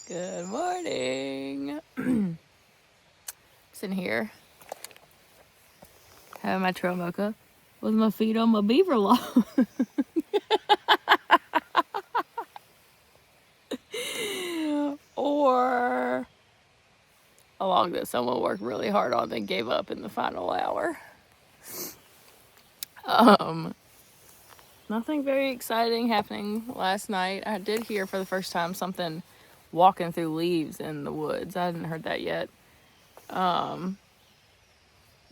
Good morning. Sitting here having my trail mocha with my feet on my beaver log. Or a log that someone worked really hard on and gave up in the final hour. Nothing very exciting happening last night. I did hear for the first time something walking through leaves in the woods. I hadn't heard that yet. But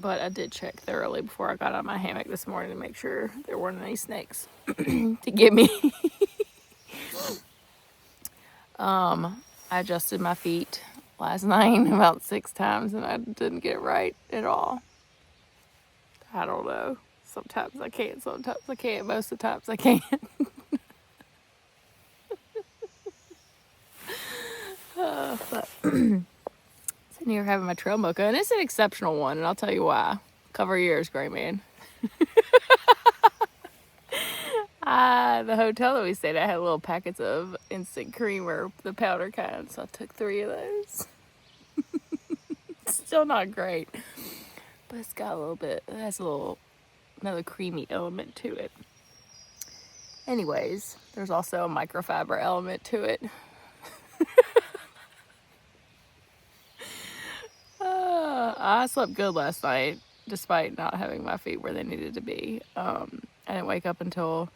I did check thoroughly before I got out of my hammock this morning to make sure there weren't any snakes to get me. I adjusted my feet last night about 6 times and I didn't get it right at all. I don't know. Sometimes I can't, sometimes I can't. Most of the times I can't. But sitting here having my trail mocha, and it's an exceptional one, and I'll tell you why. Cover your ears, gray man. The hotel that we stayed at had little packets of instant creamer, the powder kind, so I took 3 of those. Still not great, but it's got a little bit, it has another creamy element to it. Anyways, there's also a microfiber element to it. I slept good last night, despite not having my feet where they needed to be. I didn't wake up until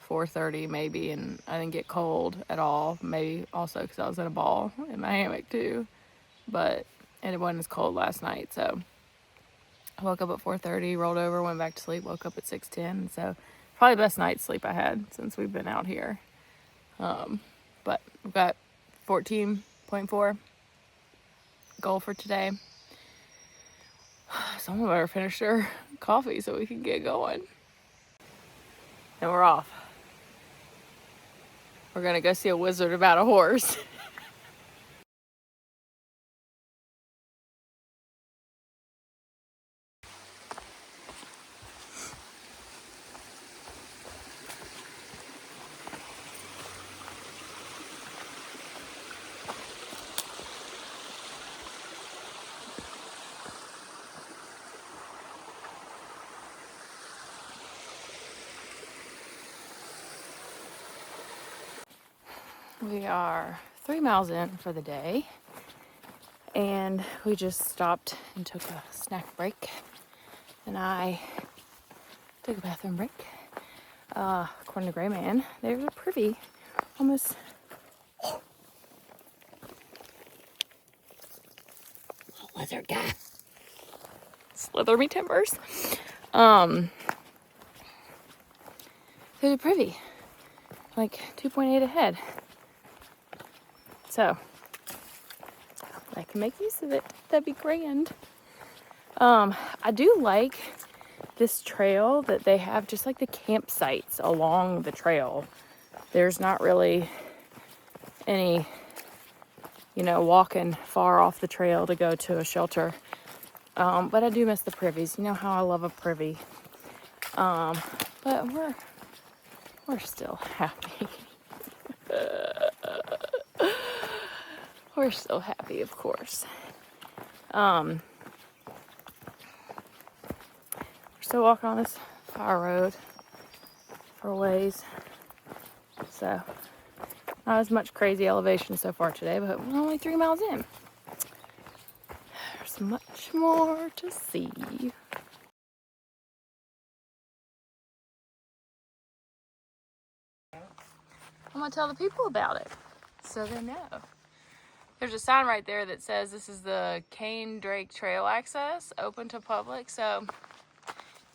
4:30 maybe, and I didn't get cold at all. Maybe also because I was in a ball in my hammock too, and it wasn't as cold last night. So I woke up at 4:30, rolled over, went back to sleep, woke up at 6:10. So probably the best night's sleep I had since we've been out here. But we've got 14.4 goal for today. Someone better finish their coffee so we can get going. And we're off. We're gonna go see a wizard about a horse. We are 3 miles in for the day, and we just stopped and took a snack break, and I took a bathroom break. According to Gray Man, there's a privy almost. Oh, lizard guy. Slither me timbers. There's a privy, like 2.8 ahead. So, I can make use of it. That'd be grand. I do like this trail that they have, just like the campsites along the trail. There's not really any, walking far off the trail to go to a shelter. But I do miss the privies. You know how I love a privy. But we're still happy. We're still happy, of course. We're still walking on this fire road for a ways. So, not as much crazy elevation so far today, but we're only 3 miles in. There's much more to see. I'm gonna tell the people about it so they know. There's a sign right there that says this is the Cane Drake Trail access, open to public. So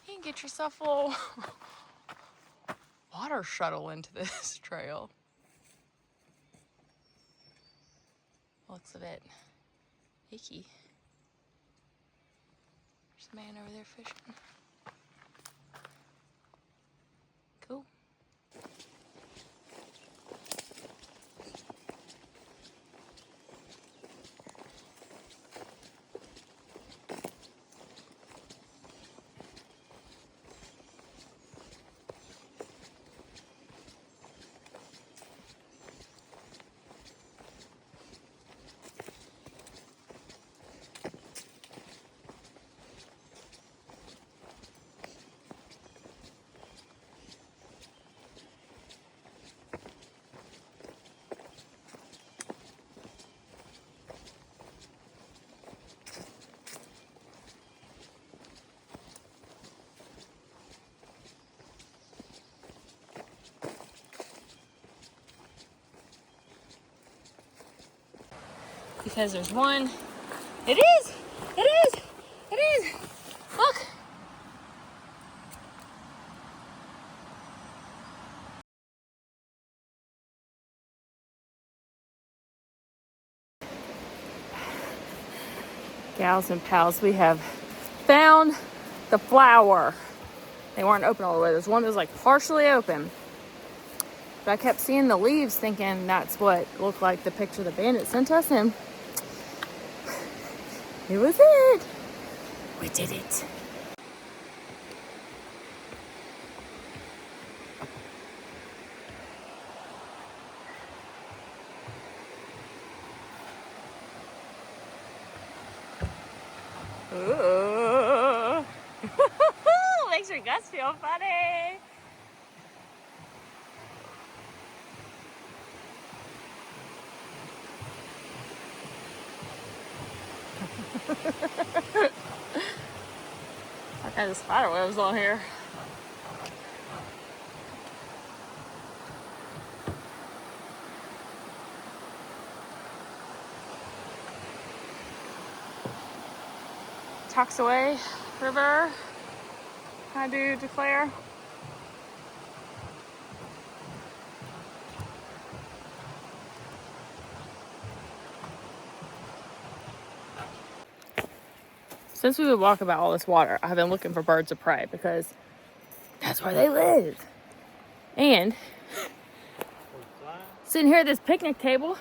you can get yourself a little water shuttle into this trail. Looks a bit icky. There's a man over there fishing. Cool. because there's one. It is! It is! It is! Look! Gals and pals, we have found the flower. They weren't open all the way. There's one that was like partially open. But I kept seeing the leaves thinking that's what looked like the picture the bandit sent us, and it was it. We did it. Ooh. Makes your guts feel funny. All kinds of spider webs on here. Tuxaway River, I do declare. Since we would walk about all this water, I've been looking for birds of prey because that's where they live. And sitting here at this picnic table,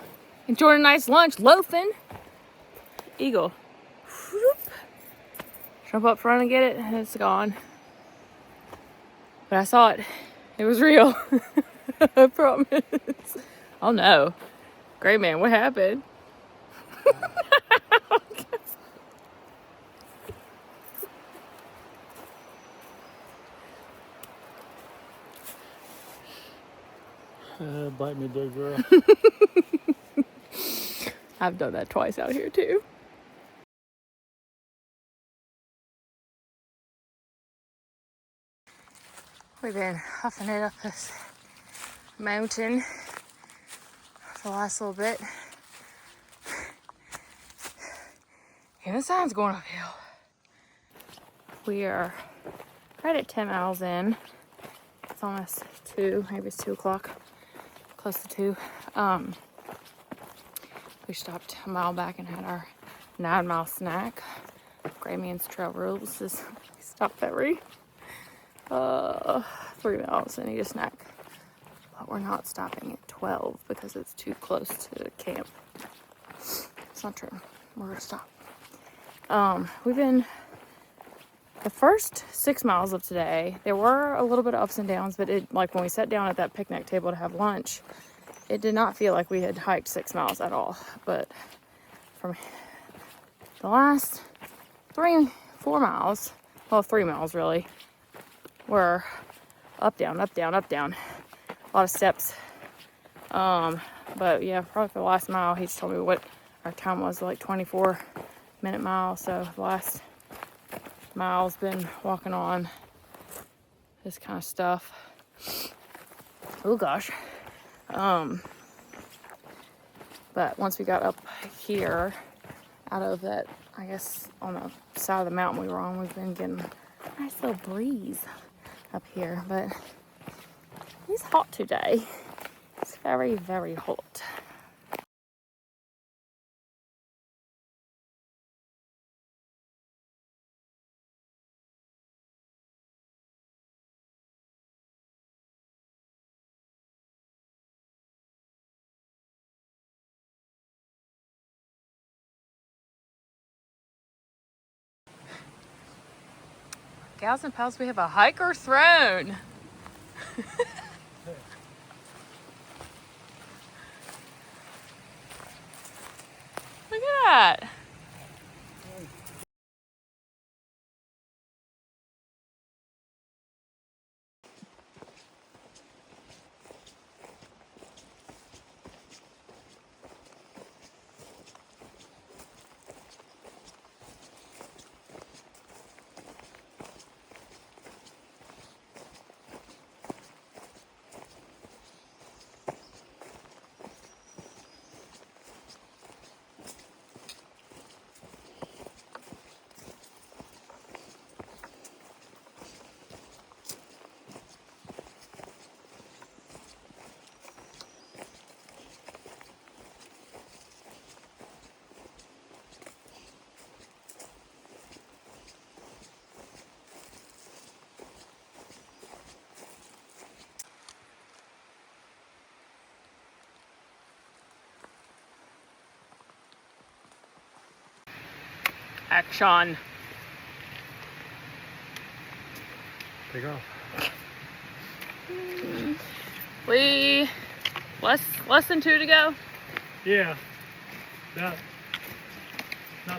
enjoying a nice lunch, loafing. Eagle. Whoop. Jump up front and get it, and it's gone. But I saw it. It was real. I promise. Oh no. Great man, what happened? Bite me, big girl. I've done that twice out here too. We've been huffing it up this mountain for the last little bit. And the sun's going uphill. We are right at 10 miles in. It's almost 2, maybe it's 2 o'clock. Close to 2. We stopped a mile back and had our 9-mile snack. Gray Man's Trail Rules is we stop every 3 miles and eat a snack. But we're not stopping at 12 because it's too close to camp. It's not true. We're gonna stop. We've been the first 6 miles of today. There were a little bit of ups and downs, but it, like when we sat down at that picnic table to have lunch, it did not feel like we had hiked 6 miles at all. But from the last 4 miles, well, 3 miles really, were up, down, up, down, up, down. A lot of steps. But yeah, probably for the last mile, he's told me what our time was, like 24-minute mile. So the last mile's been walking on this kind of stuff. Oh gosh. But once we got up here, out of that, I guess on the side of the mountain we were on, we've been getting a nice little breeze up here. But it's hot today. It's very, very hot. Gals and pals, we have a hiker throne. Look at that. action. Take off. We less than 2 to go. Yeah. Not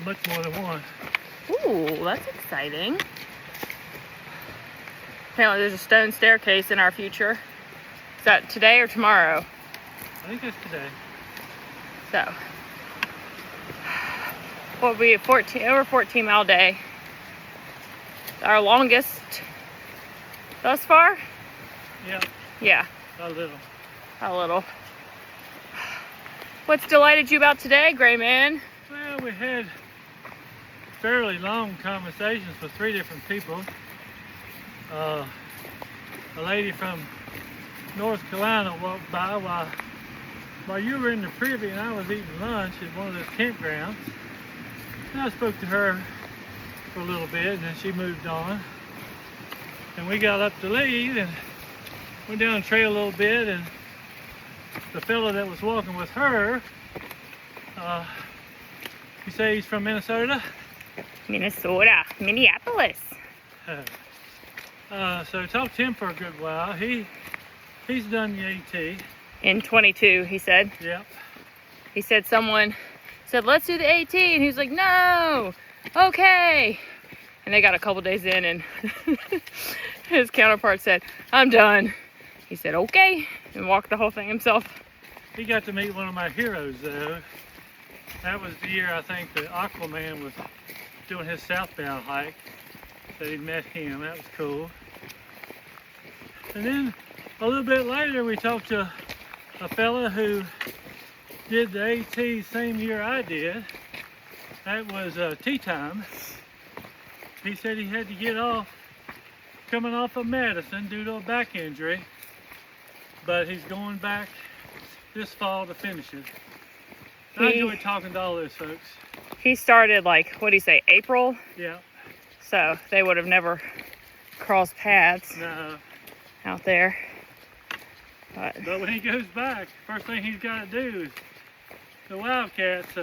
much more than 1. Ooh, that's exciting. Apparently there's a stone staircase in our future. Is that today or tomorrow? I think it's today. So, will be a over 14 mile day. Our longest thus far? Yeah. Yeah. A little. A little. What's delighted you about today, Gray Man? Well, we had fairly long conversations with 3 different people. A lady from North Carolina walked by while you were in the privy and I was eating lunch at one of those campgrounds. And I spoke to her for a little bit and then she moved on. And we got up to leave and went down the trail a little bit, and the fellow that was walking with her, you say he's from Minnesota? Minnesota, Minneapolis. So talked to him for a good while. He's done the AT. In 22, he said. Yep. He said someone said, let's do the AT, and he was like, no, okay. And they got a couple days in, and his counterpart said, I'm done. He said, okay, and walked the whole thing himself. He got to meet one of my heroes, though. That was the year, I think, that Aquaman was doing his southbound hike. So he met him. That was cool. And then a little bit later, we talked to a fella who did the AT same year I did. That was tea time. He said he had to get off, coming off of Madison due to a back injury. But he's going back this fall to finish it. I enjoyed talking to all those folks. He started like, what do you say, April? Yeah. So they would have never crossed paths out there. But when he goes back, first thing he's got to do is the Wildcats.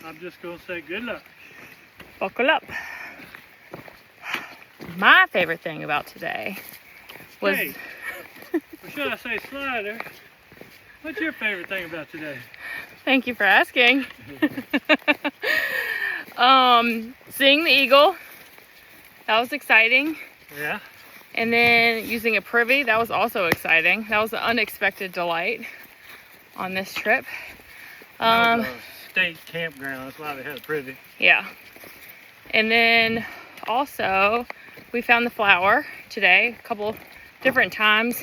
I'm just going to say good luck. Buckle up. My favorite thing about today was... Hey, or should I say Slider, what's your favorite thing about today? Thank you for asking. Seeing the eagle, that was exciting. Yeah. And then using a privy, that was also exciting. That was an unexpected delight on this trip. That was a state campground, that's why they had a privy. Yeah. And then also, we found the flower today, a couple different times.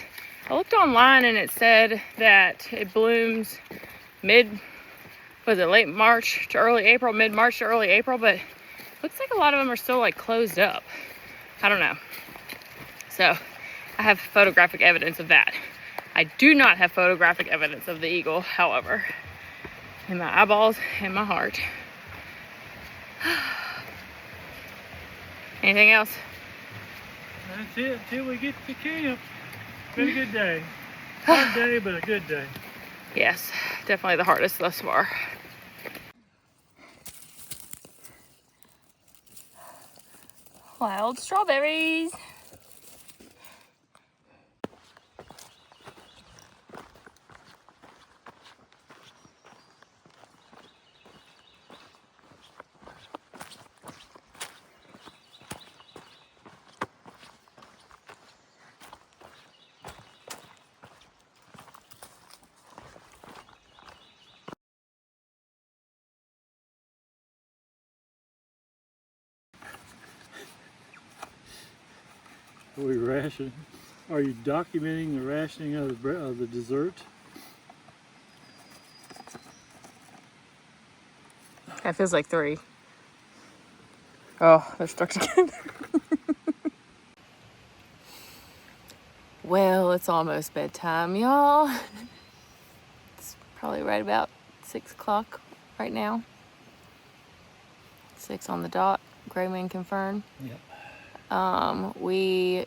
I looked online and it said that it blooms late March to early April, mid-March to early April, but it looks like a lot of them are still like closed up. I don't know. So I have photographic evidence of that. I do not have photographic evidence of the eagle, however, in my eyeballs and my heart. Anything else? That's it until we get to camp. It's been a good day. Hard day, but a good day. Yes, definitely the hardest thus far. Wild strawberries. Are we rationing? Are you documenting the rationing of the dessert? That feels like 3. Oh, they're stuck together. Well, it's almost bedtime, y'all. It's probably right about 6 o'clock right now. 6 on the dot. Gray Man confirmed. Yep. We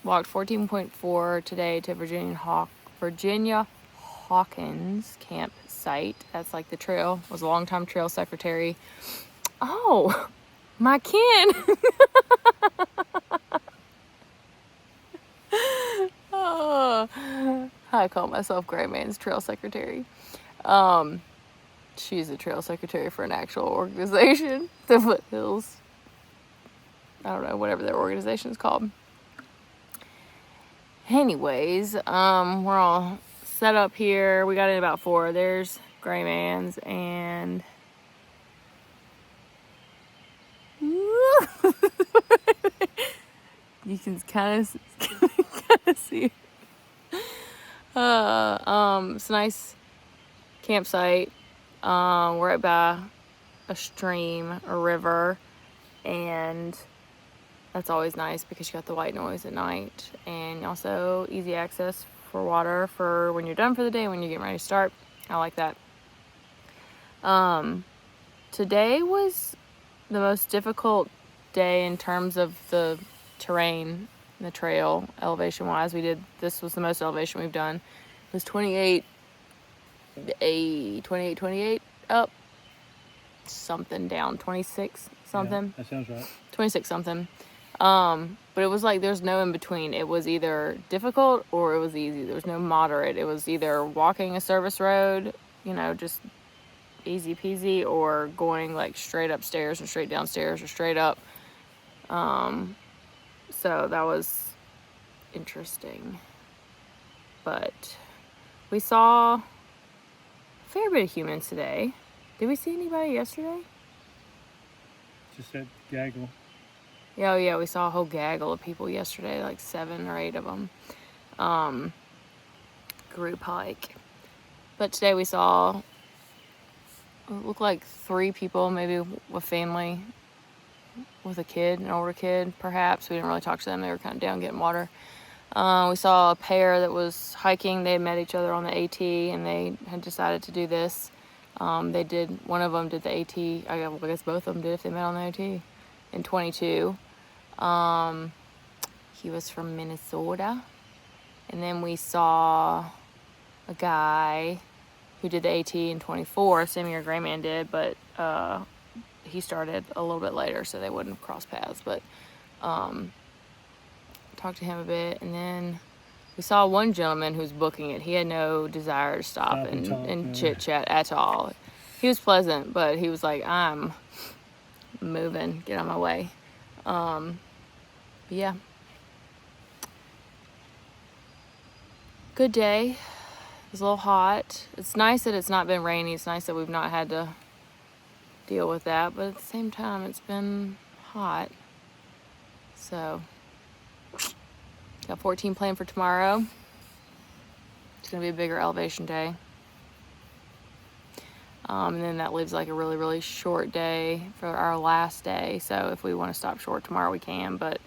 walked 14.4 today to Virginia Hawkins campsite. That's like the trail. Was a longtime trail secretary. Oh, my kin. Oh, I call myself Gray Man's trail secretary. She's a trail secretary for an actual organization, the Foothills. I don't know, whatever their organization is called. Anyways, we're all set up here. We got in about 4. There's Gray Man's and you can kind of see it. It's a nice campsite. We're right by a stream, a river, and that's always nice because you got the white noise at night, and also easy access for water for when you're done for the day, when you're getting ready to start. I like that. Today was the most difficult day in terms of the terrain, the trail, elevation wise. This was the most elevation we've done. It was 28 up, something down, 26 something. Yeah, that sounds right. 26 something. But it was like there's no in between. It was either difficult or it was easy. There was no moderate. It was either walking a service road, just easy peasy, or going like straight upstairs or straight downstairs or straight up. So that was interesting. But we saw a fair bit of humans today. Did we see anybody yesterday? Just that gaggle. Yeah, yeah, we saw a whole gaggle of people yesterday, like 7 or 8 of them. Group hike. But today we saw, it looked like 3 people, maybe a family with a kid, an older kid, perhaps. We didn't really talk to them. They were kind of down getting water. We saw a pair that was hiking. They had met each other on the AT, and they had decided to do this. One of them did the AT, I guess both of them did if they met on the AT, in 22. He was from Minnesota. And then we saw a guy who did the AT in 24, same year Gray Man did, but he started a little bit later, so they wouldn't cross paths. But talked to him a bit, and then we saw one gentleman who was booking it. He had no desire to stop and chit chat at all. He was pleasant, but he was like, I'm moving, get on my way. Yeah. Good day. It was a little hot. It's nice that it's not been rainy. It's nice that we've not had to deal with that, but at the same time, it's been hot. So, got 14 planned for tomorrow. It's going to be a bigger elevation day. And then that leaves like a really, really short day for our last day. So if we want to stop short tomorrow, we can, but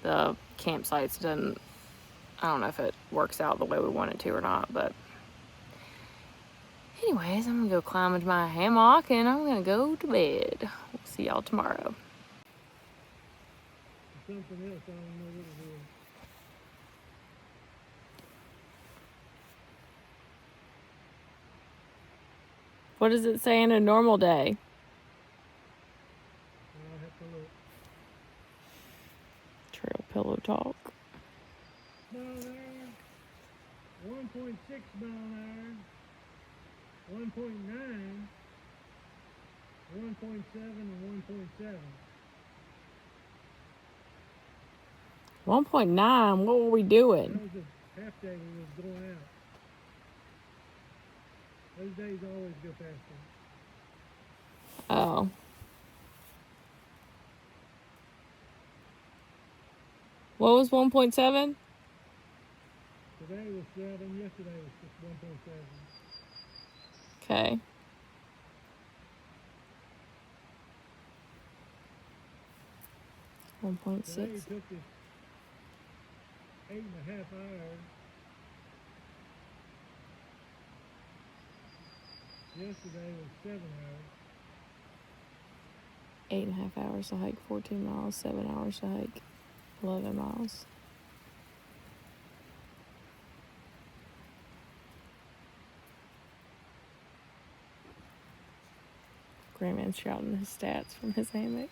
the campsites I don't know if it works out the way we want it to or not, but anyways, I'm going to go climb into my hammock and I'm going to go to bed. We'll see y'all tomorrow. Something else, I don't know what it is. What does it say in a normal day? I'll have to look. Trail pillow talk. Mile an hour, 1.6 mile an hour, 1.9, 1.7, and 1.7. 1.9, what were we doing? That was the half day we was going out. Those days always go faster. Oh. What was 1.7? Today was 7, yesterday was just 1.7. Okay. Today 1.6. it took us 8.5 hours. Yesterday was 7 hours. 8.5 hours to hike 14 miles, 7 hours to hike 11 miles. screaming, shouting his stats from his hammock.